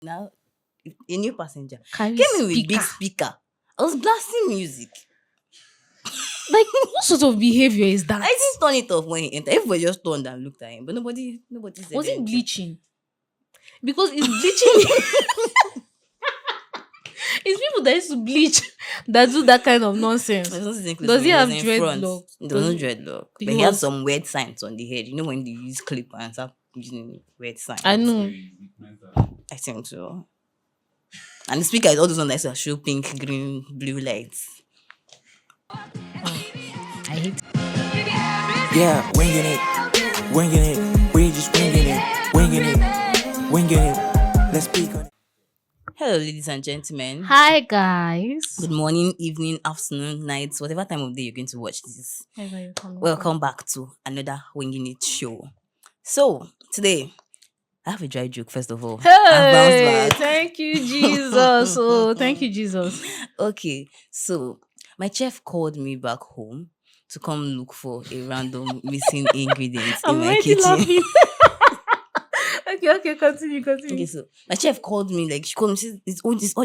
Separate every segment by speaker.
Speaker 1: Now, a new passenger
Speaker 2: Carry
Speaker 1: came in with big
Speaker 2: speaker.
Speaker 1: speaker. I was blasting music.
Speaker 2: Like, what sort of behavior is that?
Speaker 1: I didn't turn it off when he entered. Everybody just turned and looked at him, but nobody said
Speaker 2: Was it
Speaker 1: anything.
Speaker 2: bleaching? Because it's bleaching. It's people that used to bleach that do that kind of nonsense.
Speaker 1: It wasn't close to
Speaker 2: Does
Speaker 1: me.
Speaker 2: he
Speaker 1: It was
Speaker 2: have
Speaker 1: in front.
Speaker 2: dreadlock?
Speaker 1: There was
Speaker 2: Does
Speaker 1: no
Speaker 2: he?
Speaker 1: dreadlock, but
Speaker 2: He
Speaker 1: he had
Speaker 2: was.
Speaker 1: some weird signs on the head. You know when they use clip and start using weird
Speaker 2: I
Speaker 1: signs.
Speaker 2: know.
Speaker 1: I think so. And the speaker is all those ones that used to show pink, green, blue lights.
Speaker 2: I hate.
Speaker 3: Yeah, winging it, we just winging it. Let's speak on it.
Speaker 1: Hello, ladies and gentlemen.
Speaker 2: Hi guys.
Speaker 1: Good morning, evening, afternoon, night, whatever time of day you're going to watch this.
Speaker 2: Wherever you're coming from.
Speaker 1: Welcome back to another Winging It show. So, today, I have a dry joke, first of all. I've bounced
Speaker 2: Hey,
Speaker 1: back.
Speaker 2: thank you, Jesus. Oh, thank you, Jesus.
Speaker 1: Okay, so my chef called me back home to come look for a random missing ingredient in
Speaker 2: I'm
Speaker 1: my
Speaker 2: already
Speaker 1: kitchen.
Speaker 2: laughing. Okay, continue.
Speaker 1: Okay, so my chef called me, like she called me, she said, it's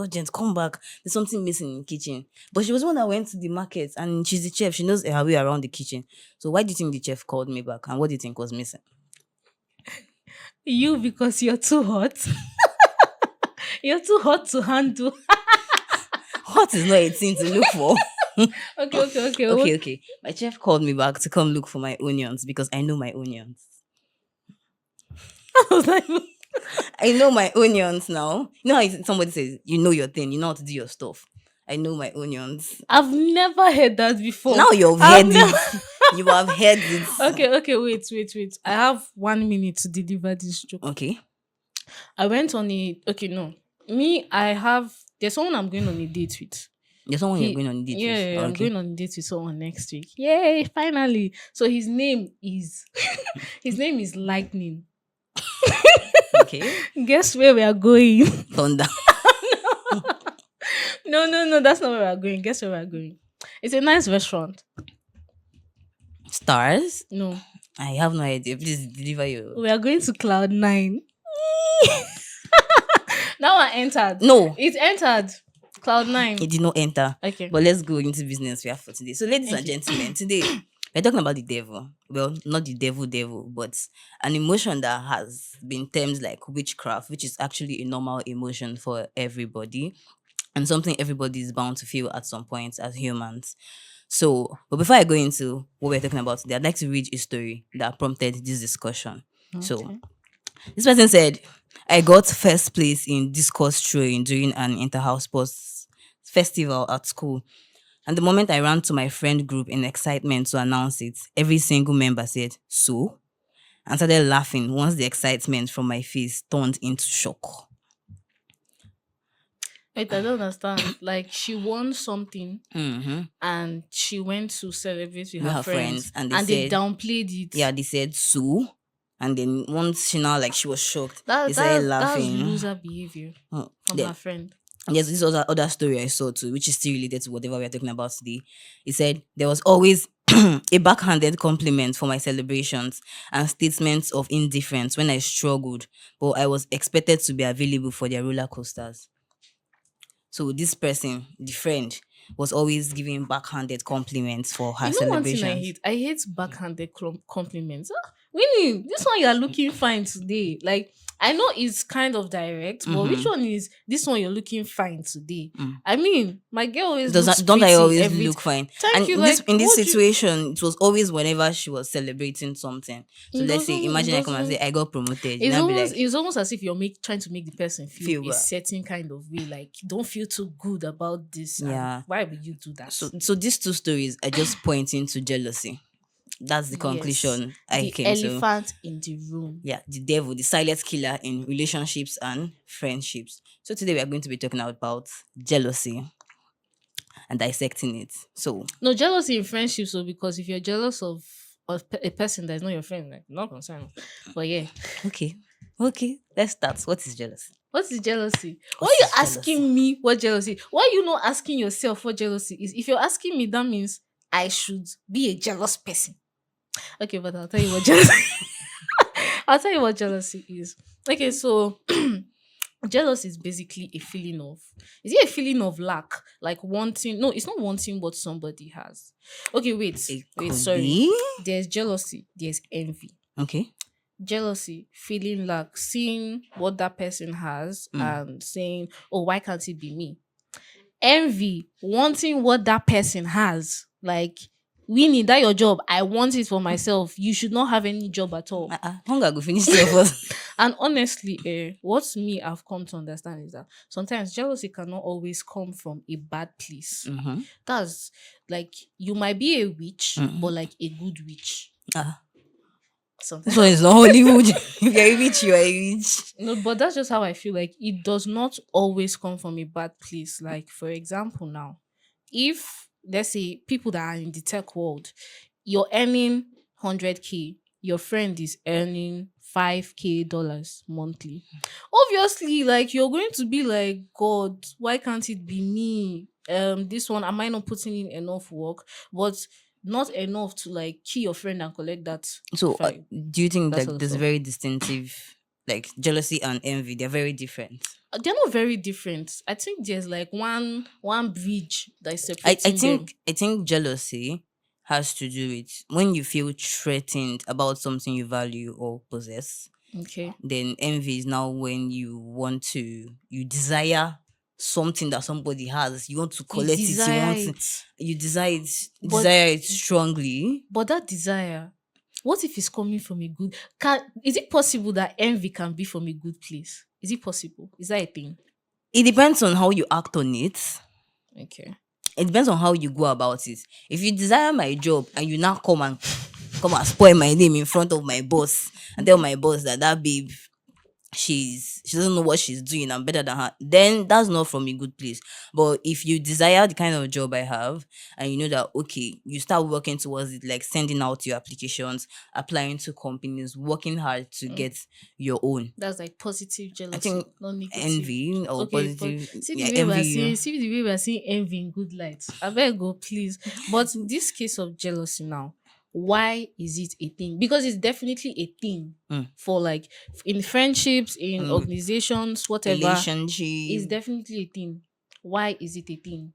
Speaker 1: urgent, come back. There's something missing in the kitchen. But she was the one that went to the market and she's the chef, she knows her way around the kitchen. So why do you think the chef called me back and what do you think was missing?
Speaker 2: You, because you're too hot. You're too hot to handle.
Speaker 1: What is not a thing to look for?
Speaker 2: Okay.
Speaker 1: Okay. My chef called me back to come look for my onions because I know my onions.
Speaker 2: I was like,
Speaker 1: I know my onions now. You know how somebody says, you know your thing, you know how to do your stuff. I know my onions.
Speaker 2: I've never heard that before.
Speaker 1: Now you've
Speaker 2: I've
Speaker 1: heard
Speaker 2: never-
Speaker 1: it. You have heard it.
Speaker 2: Okay, wait. I have 1 minute to deliver this joke.
Speaker 1: Okay.
Speaker 2: I went on a no. Me, there's someone I'm going on a date with.
Speaker 1: There's someone you're
Speaker 2: He-
Speaker 1: going on a date with.
Speaker 2: Yeah, I'm
Speaker 1: Okay.
Speaker 2: going on a date with someone next week. Yay, finally. So his name is Lightning.
Speaker 1: Okay.
Speaker 2: Guess where we are going?
Speaker 1: Thunder.
Speaker 2: No, that's not where we are going. Guess where we are going? It's a nice restaurant.
Speaker 1: Stars?
Speaker 2: No,
Speaker 1: I have no idea. Please deliver your.
Speaker 2: we are going to Cloud 9. That one entered.
Speaker 1: No,
Speaker 2: It entered. Cloud 9.
Speaker 1: it did not enter.
Speaker 2: Okay.
Speaker 1: But let's go into business we have for today. So, ladies
Speaker 2: Thank
Speaker 1: and
Speaker 2: you.
Speaker 1: gentlemen, today we're talking about the devil. Well, not the devil, but an emotion that has been termed like witchcraft, which is actually a normal emotion for everybody and something everybody is bound to feel at some point as humans. So, but before I go into what we're talking about today, I'd like to read a story that prompted this discussion. So,
Speaker 2: Okay.
Speaker 1: this person said, I got first place in discourse throwing during an inter-house sports festival at school. And the moment I ran to my friend group in excitement to announce it, every single member said, so? And started laughing once the excitement from my face turned into shock.
Speaker 2: Wait, I don't understand. Like, she won something
Speaker 1: Mm-hmm.
Speaker 2: and she went to celebrate with
Speaker 1: With
Speaker 2: her friends,
Speaker 1: and
Speaker 2: and they
Speaker 1: said,
Speaker 2: downplayed it.
Speaker 1: yeah, they said, so? And then once she now, like, she was shocked,
Speaker 2: That,
Speaker 1: they started
Speaker 2: that's
Speaker 1: laughing.
Speaker 2: loser behavior
Speaker 1: Mm.
Speaker 2: from
Speaker 1: Then-
Speaker 2: her friend.
Speaker 1: Yes, this was other story I saw too, which is still related to whatever we're talking about today. He said there was always a backhanded compliment for my celebrations and statements of indifference when I struggled, but I was expected to be available for their roller coasters. So this person, the friend, was always giving backhanded compliments for her
Speaker 2: You know one thing I
Speaker 1: celebrations.
Speaker 2: hate? I hate backhanded compliments. Ah, Winnie, this one you are looking fine today. Like, I know it's kind of direct, but which one is this one you're looking fine today?
Speaker 1: Mm.
Speaker 2: I mean, my girl always
Speaker 1: Does
Speaker 2: looks
Speaker 1: that, don't I
Speaker 2: pretty
Speaker 1: always
Speaker 2: every
Speaker 1: look fine?
Speaker 2: Thank
Speaker 1: And
Speaker 2: you.
Speaker 1: in this
Speaker 2: what do you-
Speaker 1: situation, it was always whenever she was celebrating something. So
Speaker 2: It
Speaker 1: let's say,
Speaker 2: doesn't-
Speaker 1: imagine
Speaker 2: it
Speaker 1: I come and say,
Speaker 2: doesn't-
Speaker 1: I got promoted.
Speaker 2: It's
Speaker 1: I'll be
Speaker 2: almost,
Speaker 1: like,
Speaker 2: it's almost as if you're trying to make the person feel
Speaker 1: Feel
Speaker 2: a
Speaker 1: bad.
Speaker 2: certain kind of way. Like, don't feel too good about this. and
Speaker 1: Yeah.
Speaker 2: Why would you do that?
Speaker 1: so these two stories are just pointing to jealousy. That's the
Speaker 2: Yes,
Speaker 1: conclusion I
Speaker 2: the
Speaker 1: came to.
Speaker 2: elephant in the room.
Speaker 1: Yeah, the devil, the silent killer in relationships and friendships. So today we are going to be talking about jealousy and dissecting it. So
Speaker 2: No, jealousy in friendships. So because if you're jealous of a person that is not your friend, like, not concerned. But yeah,
Speaker 1: okay, let's start. What is jealousy?
Speaker 2: what is jealousy? Why
Speaker 1: What
Speaker 2: are you
Speaker 1: is jealousy?
Speaker 2: asking me what jealousy? Why are you not asking yourself what jealousy is? If you're asking me, that means I should be a jealous person. Okay, but I'll tell you what jealousy. I'll tell you what jealousy is. Okay, so jealousy is basically a feeling of, is it a feeling of lack, like wanting, no, it's not wanting what somebody has. Okay, wait,
Speaker 1: It
Speaker 2: wait,
Speaker 1: could
Speaker 2: sorry.
Speaker 1: be.
Speaker 2: There's jealousy, there's envy.
Speaker 1: Okay.
Speaker 2: Jealousy, feeling like seeing what that person has and saying, oh, why can't it be me? Envy, wanting what that person has. Like, Winnie, that your job, I want it for myself. You should not have any job at all.
Speaker 1: Hunger go finish the first.
Speaker 2: And honestly, what me I've come to understand is that sometimes jealousy cannot always come from a bad place.
Speaker 1: Mm-hmm.
Speaker 2: That's like, you might be a witch, but like a good witch. Sometimes.
Speaker 1: This one is not Hollywood. If you're a witch, you are a witch.
Speaker 2: No, but that's just how I feel. Like, it does not always come from a bad place. Like, for example, now, if let's say people that are in the tech world, you're earning 100K, your friend is earning $5K monthly. Obviously, like, you're going to be like, God, why can't it be me? This one, am I not putting in enough work? But not enough to like kill your friend and collect that.
Speaker 1: So,
Speaker 2: five.
Speaker 1: do you think
Speaker 2: That's
Speaker 1: that
Speaker 2: all
Speaker 1: there's
Speaker 2: stuff.
Speaker 1: very distinctive, like jealousy and envy? They're very different.
Speaker 2: They're not very different. I think there's like one bridge that is
Speaker 1: I
Speaker 2: separating them.
Speaker 1: think jealousy has to do with when you feel threatened about something you value or possess.
Speaker 2: Okay.
Speaker 1: Then envy is now when you desire something that somebody has. You want to collect it. You desire it strongly.
Speaker 2: But that desire, what if it's coming from a good? Is it possible that envy can be from a good place? Is it possible? Is that a thing?
Speaker 1: It depends on how you act on it.
Speaker 2: Okay.
Speaker 1: It depends on how you go about it. If you desire my job and you now come and spoil my name in front of my boss and tell my boss that babe, she doesn't know what she's doing, I'm better than her, then that's not from a good place. But if you desire the kind of job I have and you know that, okay, you start working towards it, like sending out your applications, applying to companies, working hard to get your own.
Speaker 2: That's like positive jealousy.
Speaker 1: I think
Speaker 2: not negative.
Speaker 1: envy or
Speaker 2: Okay,
Speaker 1: positive.
Speaker 2: see
Speaker 1: yeah,
Speaker 2: the way
Speaker 1: envy.
Speaker 2: see the way we're seeing envy in good light. I better go, please. But in this case of jealousy now, why is it a thing? Because it's definitely a thing for like in friendships, in organizations, whatever.
Speaker 1: Relationship.
Speaker 2: It's definitely a thing. Why is it a thing?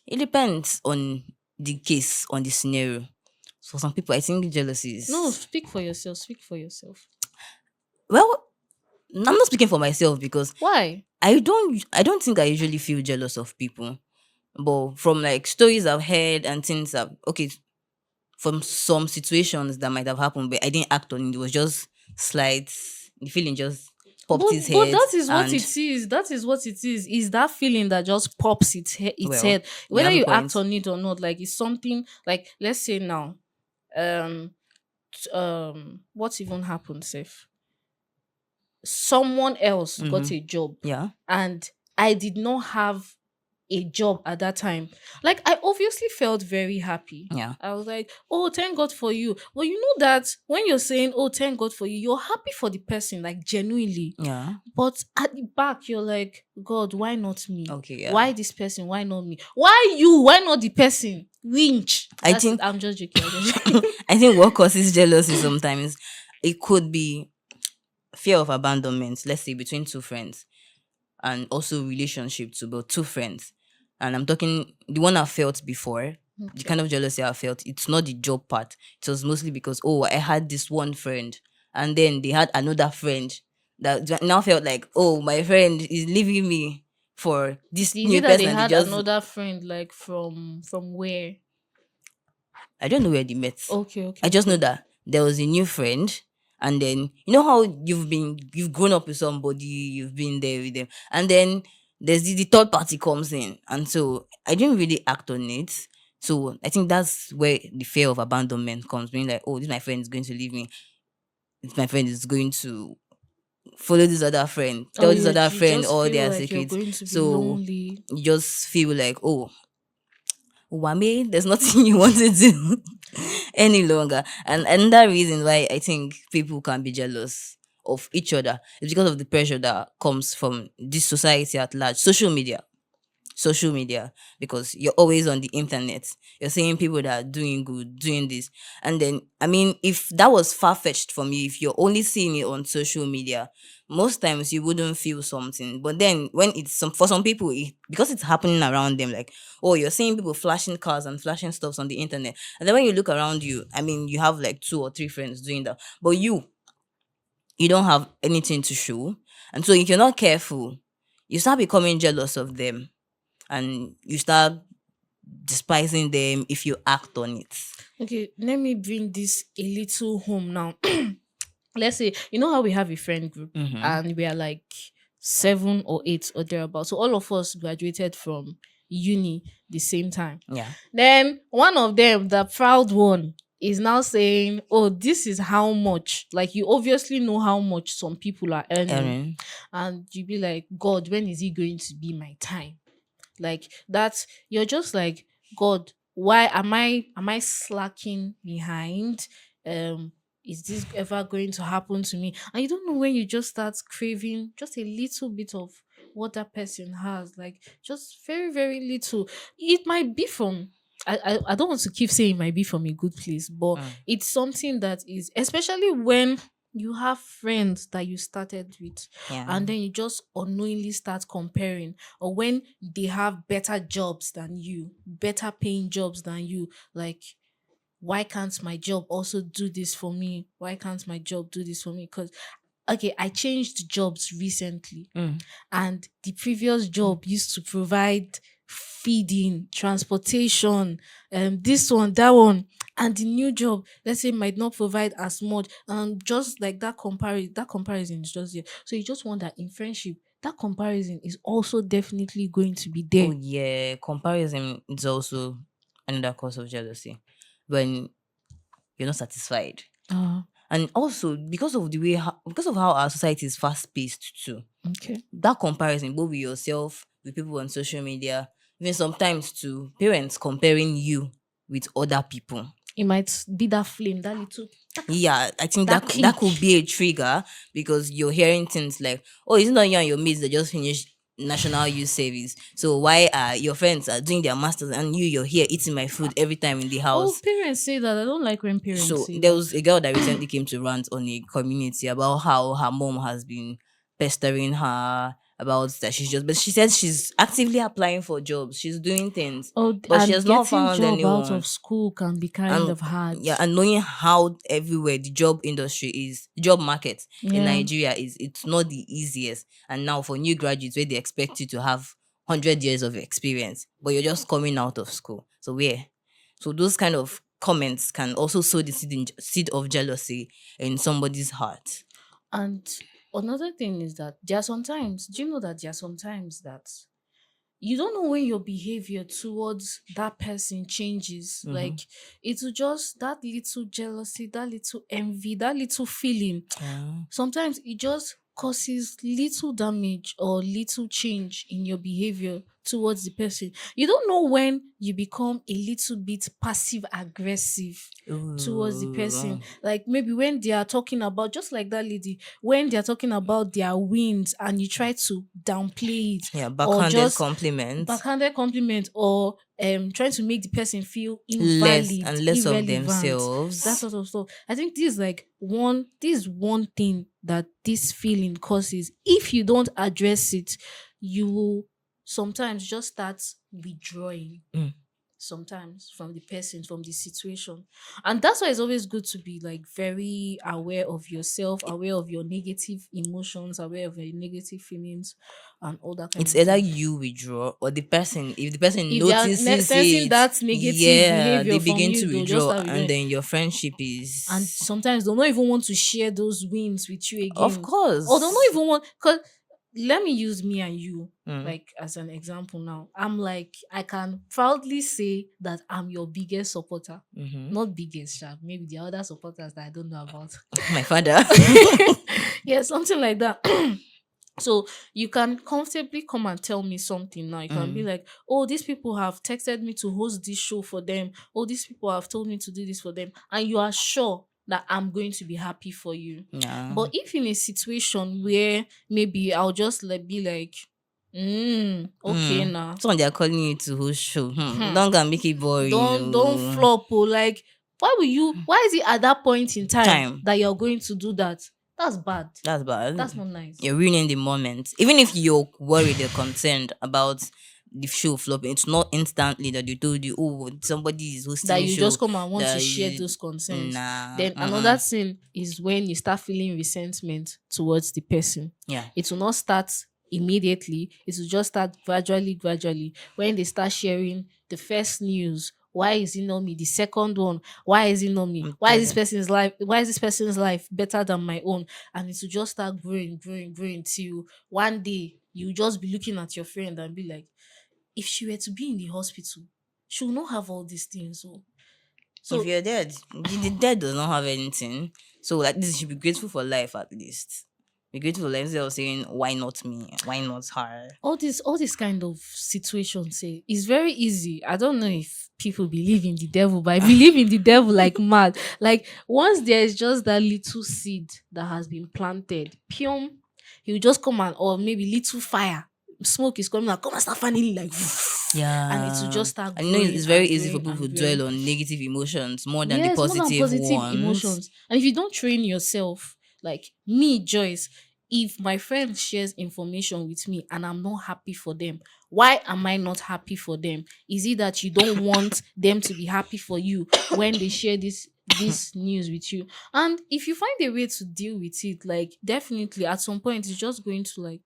Speaker 1: It depends on the case, on the scenario. So some people, I think jealousy is.
Speaker 2: No, speak for yourself. Speak for yourself.
Speaker 1: Well, I'm not speaking for myself because
Speaker 2: Why?
Speaker 1: I don't think I usually feel jealous of people. But from like stories I've heard and things from some situations that might have happened, but I didn't act on it. It was just slight. The feeling just popped his head.
Speaker 2: But that is what
Speaker 1: and-
Speaker 2: it is. That is what it is. Is that feeling that just pops its
Speaker 1: Well,
Speaker 2: head. Whether
Speaker 1: have a
Speaker 2: you
Speaker 1: point.
Speaker 2: act on it or not, like it's something like, let's say now, what even happened, Seth? Someone else got a job
Speaker 1: Yeah.
Speaker 2: and I did not have a job at that time. Like, I obviously felt very happy.
Speaker 1: Yeah.
Speaker 2: I was like, oh, thank God for you. But you know that when you're saying, oh, thank God for you, you're happy for the person, like genuinely.
Speaker 1: Yeah.
Speaker 2: But at the back, you're like, God, why not me?
Speaker 1: Okay. Yeah.
Speaker 2: Why this person? Why not me? Why you? Why not the person? Winch.
Speaker 1: I think-
Speaker 2: I'm just joking. I'm just joking.
Speaker 1: I think what causes jealousy sometimes, it could be fear of abandonment, let's say between two friends, and also relationship to both two friends. And I'm talking the one I felt before, the kind of jealousy I felt, it's not the job part. It was mostly because, oh, I had this one friend, and then they had another friend that now felt like, oh, my friend is leaving me for this
Speaker 2: Is
Speaker 1: new
Speaker 2: it that
Speaker 1: person.
Speaker 2: they
Speaker 1: and
Speaker 2: had
Speaker 1: just,
Speaker 2: another friend, like from where?
Speaker 1: I don't know where they met.
Speaker 2: Okay.
Speaker 1: I just know that there was a new friend, and then you know how you've grown up with somebody, you've been there with them, and then there's the third party comes in, and so I didn't really act on it. So I think that's where the fear of abandonment comes, being like, oh, this my friend is going to leave me. This my friend is going to follow this other friend, tell this other friend all their secrets.
Speaker 2: Going to be
Speaker 1: So
Speaker 2: lonely.
Speaker 1: you just feel like, oh, Wame, there's nothing you want to do any longer. And another reason why I think people can be jealous of each other is because of the pressure that comes from this society at large. Social media. social media because you're always on the internet. You're seeing people that are doing good, doing this. And then, I mean, if that was far fetched for me, if you're only seeing it on social media, most times you wouldn't feel something. But then, when it's for some people, because it's happening around them, like, oh, you're seeing people flashing cars and flashing stuffs on the internet. And then when you look around you, I mean, you have like 2 or 3 friends doing that. But you don't have anything to show. And so if you're not careful, you start becoming jealous of them and you start despising them if you act on it.
Speaker 2: Okay, let me bring this a little home now. Let's say, you know how we have a friend group and we are like 7 or 8 or thereabout. So all of us graduated from uni the same time.
Speaker 1: Yeah.
Speaker 2: Then one of them, the proud one, is now saying, oh, this is how much. Like, you obviously know how much some people are earning.
Speaker 1: Erin.
Speaker 2: And you be like, God, when is it going to be my time? Like, that you're just like, God, why am I slacking behind? Is this ever going to happen to me? And you don't know when you just start craving just a little bit of what that person has, like just very, very little. It might be from I don't want to keep saying it might be from a good place, but it's something that is, especially when you have friends that you started with,
Speaker 1: Yeah.
Speaker 2: and then you just unknowingly start comparing, or when they have better jobs than you, better paying jobs than you, like, why can't my job also do this for me? Why can't my job do this for me? Because, okay, I changed jobs recently, and the previous job used to provide feeding, transportation, this one, that one, and the new job, let's say, might not provide as much, and just like that comparison is just there. So you just wonder, in friendship, that comparison is also definitely going to be there.
Speaker 1: Oh yeah, comparison is also another cause of jealousy when you're not satisfied. And also because of the way because of how our society is fast paced too.
Speaker 2: Okay.
Speaker 1: That comparison both with yourself, with people on social media, even sometimes to parents comparing you with other people.
Speaker 2: It might be that flame, that little.
Speaker 1: Yeah, I think
Speaker 2: That
Speaker 1: that could
Speaker 2: kink.
Speaker 1: be a trigger because you're hearing things like, oh, it's not you and your mates that just finished national youth service. So why are your friends are doing their masters and you're here eating my food every time in the
Speaker 2: Oh,
Speaker 1: house?
Speaker 2: parents say that. I don't like when parents
Speaker 1: So
Speaker 2: say
Speaker 1: there
Speaker 2: that.
Speaker 1: was a girl that recently came to rant on a community about how her mom has been pestering her about that but she said she's actively applying for jobs. She's doing things,
Speaker 2: Oh,
Speaker 1: but she
Speaker 2: and
Speaker 1: has not
Speaker 2: getting
Speaker 1: found
Speaker 2: job out
Speaker 1: anyone.
Speaker 2: of school can be kind
Speaker 1: And
Speaker 2: of hard.
Speaker 1: yeah, and knowing how everywhere the job industry is, job market in
Speaker 2: Yeah.
Speaker 1: Nigeria is, it's not the easiest. And now for new graduates, where they expect you to have 100 years of experience, but you're just coming out of school. So where? So those kind of comments can also sow the seed of jealousy in somebody's heart.
Speaker 2: And another thing is that there are sometimes, do you know that there are sometimes that you don't know when your behavior towards that person changes. Like, it will just, that little jealousy, that little envy, that little feeling, sometimes it just causes little damage or little change in your behavior towards the person. You don't know when you become a little bit passive aggressive towards the person. Like, maybe when they are talking about, just like that lady, when they are talking about their wins and you try to downplay it,
Speaker 1: Yeah,
Speaker 2: or
Speaker 1: backhanded
Speaker 2: just
Speaker 1: compliments.
Speaker 2: backhanded compliment, or trying to make the person feel
Speaker 1: Less
Speaker 2: invalid,
Speaker 1: and less of
Speaker 2: irrelevant,
Speaker 1: themselves.
Speaker 2: that sort of stuff. I think this is one thing that this feeling causes. If you don't address it, you will sometimes just start withdrawing sometimes from the person, from the situation. And that's why it's always good to be like very aware of yourself, aware of your negative emotions, aware of your negative feelings, and all that kind
Speaker 1: It's
Speaker 2: of
Speaker 1: either
Speaker 2: thing.
Speaker 1: you withdraw or the person. If the person
Speaker 2: If they are
Speaker 1: notices
Speaker 2: sensing
Speaker 1: it,
Speaker 2: that negative
Speaker 1: yeah,
Speaker 2: behavior
Speaker 1: they
Speaker 2: from
Speaker 1: begin
Speaker 2: you,
Speaker 1: to
Speaker 2: they'll just
Speaker 1: withdraw,
Speaker 2: start
Speaker 1: and
Speaker 2: withdrawing.
Speaker 1: then your friendship is.
Speaker 2: And sometimes they'll not even want to share those wins with you again.
Speaker 1: Of course.
Speaker 2: Or they'll not even want, because let me use me and you
Speaker 1: Mm.
Speaker 2: like as an example now. I'm like, I can proudly say that I'm your biggest supporter. Not biggest, sha. Maybe the other supporters that I don't know about.
Speaker 1: My father.
Speaker 2: Yeah, something like that. So you can comfortably come and tell me something now. You can be like, oh, these people have texted me to host this show for them. Oh, these people have told me to do this for them. And you are sure that I'm going to be happy for you.
Speaker 1: Yeah.
Speaker 2: But if in a situation where maybe I'll just be like, Okay now.
Speaker 1: Someone they are calling you to host show.
Speaker 2: Hmm.
Speaker 1: Don't go and make it boring.
Speaker 2: Don't
Speaker 1: No.
Speaker 2: flop. Oh, like why is it at that point in time
Speaker 1: Time.
Speaker 2: that you're going to do that? That's bad.
Speaker 1: That's bad.
Speaker 2: That's not nice.
Speaker 1: You're ruining the moment. Even if you're worried or concerned about the show flopping, it's not instantly that they told you, oh, somebody is hosting
Speaker 2: That
Speaker 1: a
Speaker 2: you
Speaker 1: show.
Speaker 2: just come and want to
Speaker 1: that
Speaker 2: share
Speaker 1: you-
Speaker 2: those concerns.
Speaker 1: Nah.
Speaker 2: Then another thing is when you start feeling resentment towards the person.
Speaker 1: Yeah.
Speaker 2: It will not start immediately. It will just start gradually. When they start sharing the first news, why is it not me? The second one, why is it not me? Why is this person's life better than my own? And it will just start growing till one day you just be looking at your friend and be like, if she were to be in the hospital, she will not have all these things. So
Speaker 1: if you're dead, the dead does not have anything. So like this, you should be grateful for life at least. Be grateful for life instead of saying, why not me? Why not her?
Speaker 2: all this kind of situation, say, it's very easy. I don't know if people believe in the devil, but I believe in the devil like mad. Like once there is just that little seed that has been planted, pium, he will just come and, or maybe little fire, smoke is coming out, come and start fanning it like
Speaker 1: Yeah.
Speaker 2: and it will just start
Speaker 1: I know it's
Speaker 2: growing
Speaker 1: very
Speaker 2: and
Speaker 1: easy for
Speaker 2: growing
Speaker 1: people to
Speaker 2: and growing.
Speaker 1: dwell on negative emotions more than the
Speaker 2: Yes, more than
Speaker 1: positive,
Speaker 2: positive
Speaker 1: ones.
Speaker 2: emotions. And if you don't train yourself, like me, Joyce, if my friend shares information with me and I'm not happy for them, why am I not happy for them? Is it that you don't want them to be happy for you when they share this news with you? And if you find a way to deal with it, like definitely at some point it's just going to like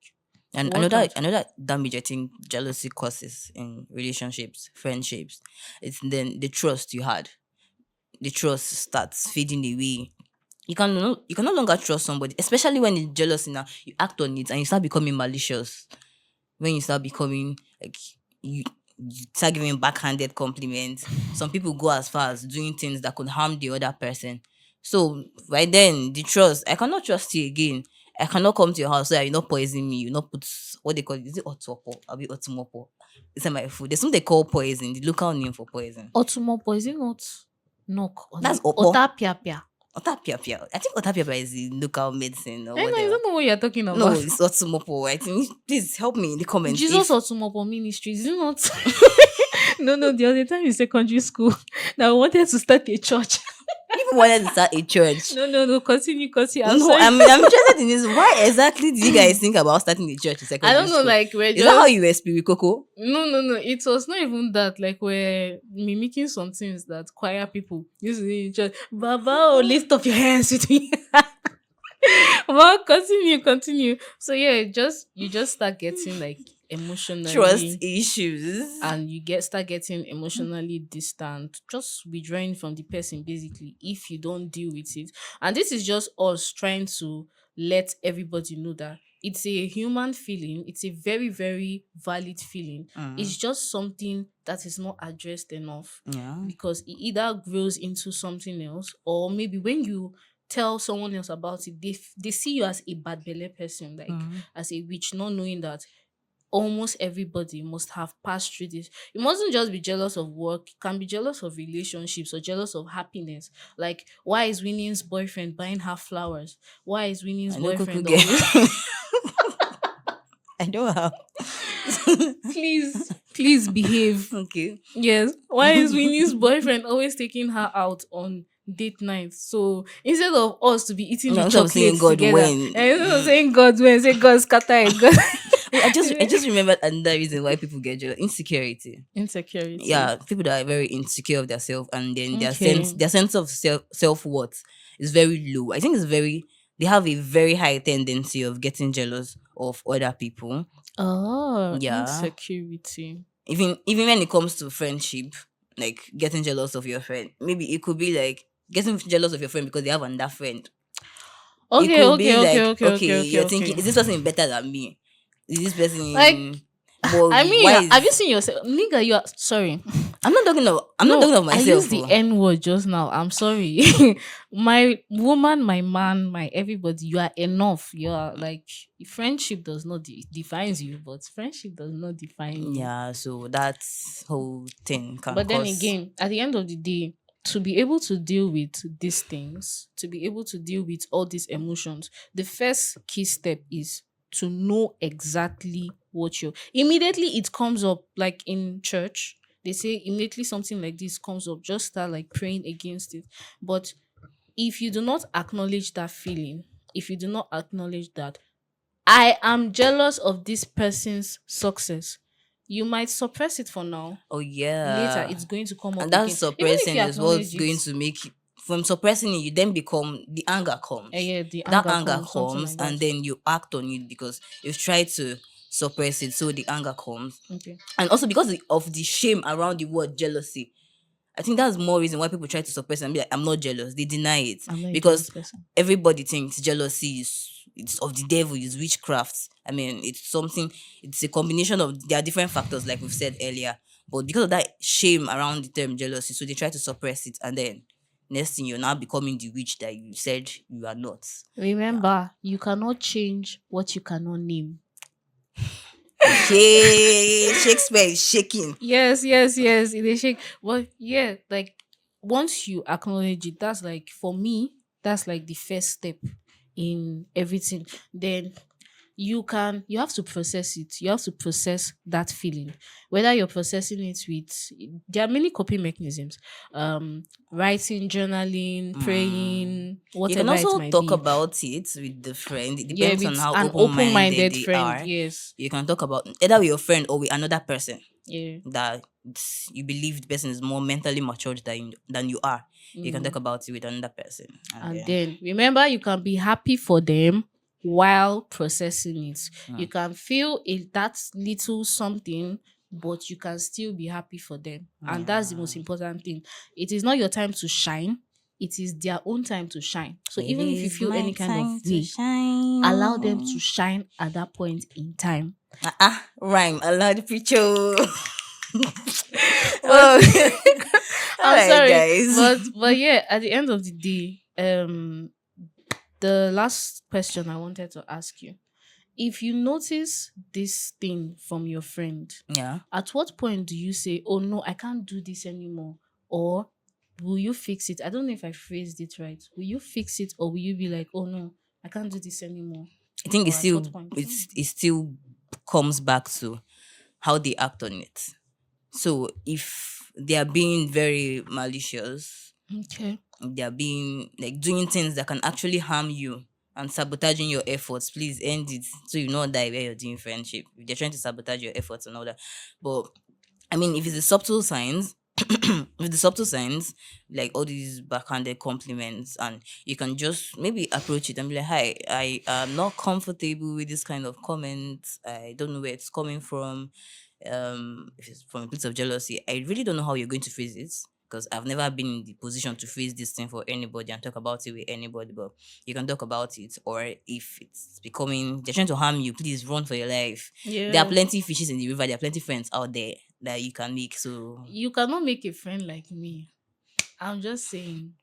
Speaker 1: And
Speaker 2: work out.
Speaker 1: another damage I think jealousy causes in relationships, friendships, it's then the trust you had. The trust starts fading away. You can no longer trust somebody, especially when it's jealousy now. You act on it and you start becoming malicious. When you start becoming like you start giving backhanded compliments. Some people go as far as doing things that could harm the other person. So right then, the trust, I cannot trust you again. I cannot come to your house so that you not poison me. You not put what they call it. Is it otopo? I'll be otomopo. It's in my food. There's something they call poison, the local name for poison.
Speaker 2: Otumopo, is it not knock on
Speaker 1: That's
Speaker 2: the
Speaker 1: opo.
Speaker 2: otapiapia?
Speaker 1: Otapiapia. I think otapiapia is the local medicine or
Speaker 2: I know, I
Speaker 1: whatever.
Speaker 2: don't know what you're talking about.
Speaker 1: No, it's otomopo. I think please help me in the comments.
Speaker 2: Jesus
Speaker 1: if-
Speaker 2: Otumopo Ministries, is it not? No, the other time in secondary school that we wanted to start a church.
Speaker 1: People wanted to start a church.
Speaker 2: No, continue. I'm
Speaker 1: No,
Speaker 2: sorry.
Speaker 1: I'm interested in this. Why exactly did you guys think about starting a church in
Speaker 2: I
Speaker 1: secondary
Speaker 2: don't know,
Speaker 1: school?
Speaker 2: like we're
Speaker 1: Is
Speaker 2: just
Speaker 1: that how you were spirit coco?
Speaker 2: no. It was not even that. Like we're mimicking some things that choir people used to do in church. Baba, oh, lift up your hands with me. Well, continue. So yeah, you just start getting like emotionally
Speaker 1: Trust issues.
Speaker 2: and you start getting emotionally distant, just withdrawing from the person basically if you don't deal with it. And this is just us trying to let everybody know that it's a human feeling, it's a very, very valid feeling. It's just something that is not addressed enough
Speaker 1: Yeah.
Speaker 2: because it either grows into something else, or maybe when you tell someone else about it, they see you as a bad belly person, like as a witch, not knowing that almost everybody must have passed through this. You mustn't just be jealous of work. You can be jealous of relationships or jealous of happiness. Like, why is Winnie's boyfriend buying her flowers? Why is Winnie's
Speaker 1: I know cuckoo
Speaker 2: boyfriend
Speaker 1: girl.
Speaker 2: always...
Speaker 1: I don't have.
Speaker 2: Please behave.
Speaker 1: Okay.
Speaker 2: Yes. Why is Winnie's boyfriend always taking her out on date nights? So instead of us to be eating
Speaker 1: No,
Speaker 2: the
Speaker 1: instead of saying
Speaker 2: chocolates
Speaker 1: God
Speaker 2: together,
Speaker 1: when.
Speaker 2: and instead of saying God when, say God scatter it. God.
Speaker 1: I just remembered another reason why people get jealous. Insecurity.
Speaker 2: Insecurity.
Speaker 1: Yeah, people that are very insecure of themselves and then
Speaker 2: Okay.
Speaker 1: their sense of self worth is very low. I think they have a very high tendency of getting jealous of other people.
Speaker 2: Oh,
Speaker 1: Yeah.
Speaker 2: insecurity.
Speaker 1: Even when it comes to friendship, like getting jealous of your friend. Maybe it could be like getting jealous of your friend because they have another friend. It
Speaker 2: Okay,
Speaker 1: could be like,
Speaker 2: okay.
Speaker 1: you're thinking, is this person better than me? Is this person
Speaker 2: Like,
Speaker 1: but
Speaker 2: I mean,
Speaker 1: why
Speaker 2: have you
Speaker 1: is-
Speaker 2: seen yourself, nigga? You are sorry.
Speaker 1: I'm not talking of myself.
Speaker 2: I used the
Speaker 1: oh.
Speaker 2: N word just now. I'm sorry. My woman, my man, my everybody. You are enough. You are like friendship does not defines you, but friendship does not define you.
Speaker 1: Yeah, so that whole thing can
Speaker 2: But then
Speaker 1: cause-
Speaker 2: again, at the end of the day, to be able to deal with these things, to be able to deal with all these emotions, the first key step is to know exactly what you immediately it comes up, like in church. They say immediately something like this comes up, just start like praying against it. But if you do not acknowledge that feeling, if you do not acknowledge that I am jealous of this person's success, you might suppress it for now.
Speaker 1: Oh
Speaker 2: Later,
Speaker 1: yeah.
Speaker 2: it's going to come up
Speaker 1: And that
Speaker 2: again. Even if
Speaker 1: suppressing
Speaker 2: you
Speaker 1: is what's
Speaker 2: acknowledge it,
Speaker 1: going to make you, from suppressing it, you then become, the anger comes.
Speaker 2: yeah, the
Speaker 1: That
Speaker 2: anger
Speaker 1: anger
Speaker 2: comes, something
Speaker 1: comes,
Speaker 2: like
Speaker 1: and
Speaker 2: that.
Speaker 1: then you act on it because you've tried to suppress it, so the anger comes.
Speaker 2: Okay.
Speaker 1: And also because of the shame around the word jealousy, I think that's more reason why people try to suppress it and be like, I'm not jealous. They deny it
Speaker 2: I'm not a
Speaker 1: because
Speaker 2: jealous person.
Speaker 1: everybody thinks jealousy is, it's of the devil, is witchcraft. I mean, it's something, it's a combination of, there are different factors, like we've said earlier. But because of that shame around the term jealousy, so they try to suppress it, and then next thing, you're now becoming the witch that you said you are not.
Speaker 2: Remember, you cannot change what you cannot name.
Speaker 1: Shakespeare is shaking.
Speaker 2: Yes, yes, yes. It is shake. Well, yeah, like once you acknowledge it, that's like for me, that's like the first step in everything. Then you have to process it. You have to process that feeling. Whether you're processing it with, there are many coping mechanisms. Writing, journaling, praying,
Speaker 1: You can
Speaker 2: whatever it
Speaker 1: also
Speaker 2: might
Speaker 1: talk
Speaker 2: be.
Speaker 1: about it with the friend. It
Speaker 2: Yeah,
Speaker 1: depends on
Speaker 2: with
Speaker 1: how
Speaker 2: an
Speaker 1: open-minded
Speaker 2: open-minded
Speaker 1: they
Speaker 2: friend.
Speaker 1: are.
Speaker 2: Yes.
Speaker 1: You can talk about either with your friend or with another person
Speaker 2: Yeah.
Speaker 1: that you believe the person is more mentally matured than you are. You can
Speaker 2: Mm.
Speaker 1: talk about it with another person.
Speaker 2: And
Speaker 1: Yeah.
Speaker 2: then remember, you can be happy for them while processing it. You can feel that little something, but you can still be happy for them. And that's the most important thing. It is not your time to shine, it is their own time to shine. So
Speaker 1: It
Speaker 2: even if you
Speaker 1: is
Speaker 2: feel
Speaker 1: my
Speaker 2: any kind of
Speaker 1: time to
Speaker 2: way,
Speaker 1: shine.
Speaker 2: allow them to shine at that point in time.
Speaker 1: Rhyme. Allow the preacher.
Speaker 2: But
Speaker 1: Oh. All
Speaker 2: I'm
Speaker 1: right,
Speaker 2: sorry,
Speaker 1: guys.
Speaker 2: but yeah, at the end of the day, the last question I wanted to ask you: if you notice this thing from your friend,
Speaker 1: Yeah.
Speaker 2: at what point do you say, "Oh no, I can't do this anymore," or will you fix it? I don't know if I phrased it right. Will you fix it, or will you be like, "Oh no, I can't do this anymore"?
Speaker 1: I think
Speaker 2: Or at what point?
Speaker 1: it still comes back to how they act on it. So if they are being very malicious,
Speaker 2: Okay.
Speaker 1: they are being like doing things that can actually harm you and sabotaging your efforts, please end it so you not die where you're doing friendship. If they're trying to sabotage your efforts and all that. But I mean, if it's the subtle signs, with the subtle signs, like all these backhanded compliments, and you can just maybe approach it and be like, "Hi, I am not comfortable with this kind of comments. I don't know where it's coming from. If it's from a place of jealousy, I really don't know how you're going to phrase it." Because I've never been in the position to phrase this thing for anybody and talk about it with anybody, but you can talk about it. Or if it's becoming, they're trying to harm you, please run for your life. There are
Speaker 2: Yeah.
Speaker 1: plenty fishes in the river. There are plenty friends out there that you can make. So
Speaker 2: You cannot make a friend like me. I'm just saying.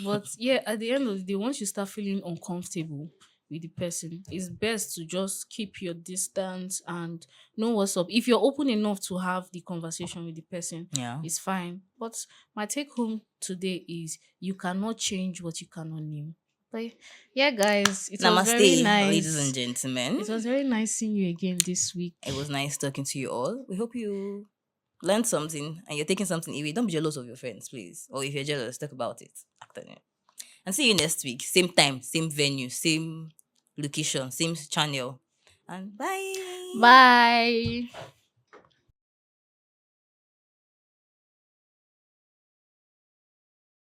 Speaker 2: But yeah, at the end of the day, once you start feeling uncomfortable with the person, it's best to just keep your distance and know what's up. If you're open enough to have the conversation with the person,
Speaker 1: yeah.
Speaker 2: it's fine. But my take home today is you cannot change what you cannot name. But yeah, guys, it was very
Speaker 1: Namaste, ladies and
Speaker 2: nice.
Speaker 1: gentlemen.
Speaker 2: It was very nice seeing you again this week.
Speaker 1: It was nice talking to you all. We hope you learned something and you're taking something away. Don't be jealous of your friends, please. Or if you're jealous, talk about it. Act on it. And see you next week. Same time, same venue, same location, same channel. And bye.
Speaker 2: Bye.